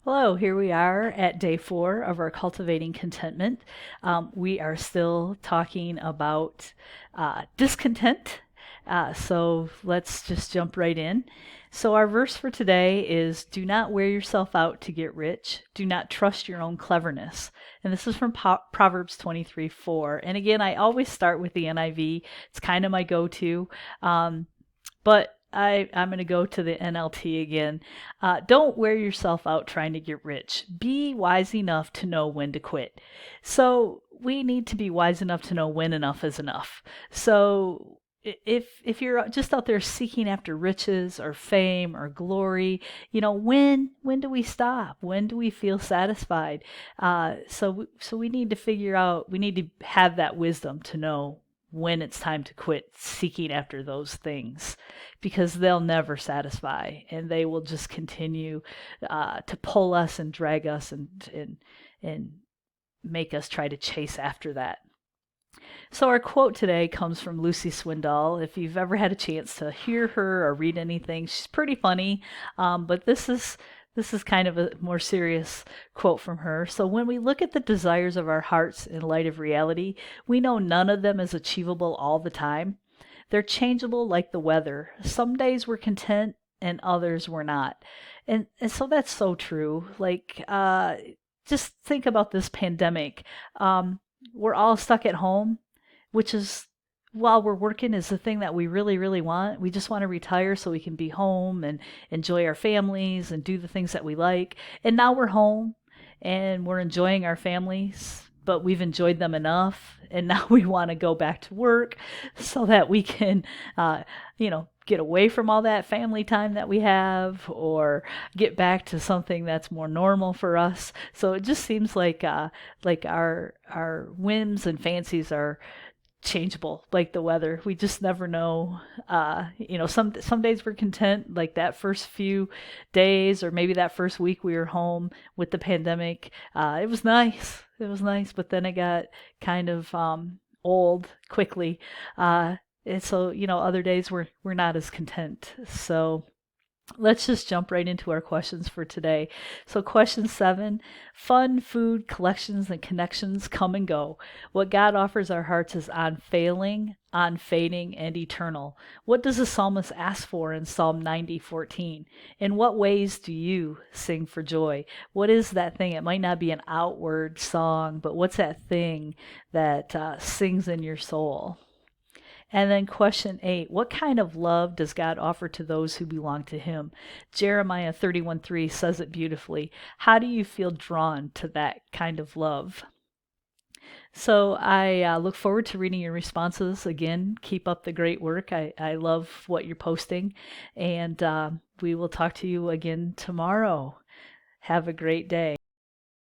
Hello, here we are at day 4 of our Cultivating Contentment. We are still talking about discontent, so let's just jump right in. So, our verse for today is do not wear yourself out to get rich, do not trust your own cleverness. And this is from Proverbs 23:4. And again, I always start with the NIV, it's kind of my go to. But I'm going to go to the NLT again. Don't wear yourself out trying to get rich. Be wise enough to know when to quit. So we need to be wise enough to know when enough is enough. So if you're just out there seeking after riches or fame or glory, when do we stop? When do we feel satisfied? So we need to figure out. We need to have that wisdom to know when it's time to quit seeking after those things, because they'll never satisfy and they will just continue to pull us and drag us and make us try to chase after that. So our quote today comes from Lucy Swindoll. If you've ever had a chance to hear her or read anything, she's pretty funny, but this is kind of a more serious quote from her. So, when we look at the desires of our hearts in light of reality, we know none of them is achievable all the time. They're changeable like the weather. Some days we're content and others we're not. And so that's so true. Just think about this pandemic. We're all stuck at home, which is while we're working is the thing that we really, really want. We just want to retire so we can be home and enjoy our families and do the things that we like. And now we're home and we're enjoying our families, but we've enjoyed them enough. And now we want to go back to work so that we can, get away from all that family time that we have or get back to something that's more normal for us. So it just seems like our whims and fancies are changeable like the weather. We just never know. Some days we're content, like that first few days or maybe that first week we were home with the pandemic. It was nice, but then it got kind of old quickly. And so, other days we're not as content. So let's just jump right into our questions for today. So, question 7: fun, food, collections, and connections come and go. What God offers our hearts is unfailing, unfading, and eternal. What does the psalmist ask for in Psalm 90:14? In what ways do you sing for joy? What is that thing? It might not be an outward song, but what's that thing that sings in your soul? And then question 8: what kind of love does God offer to those who belong to him? Jeremiah 31:3 says it beautifully. How do you feel drawn to that kind of love? So I look forward to reading your responses. Again, keep up the great work. I love what you're posting. And we will talk to you again tomorrow. Have a great day.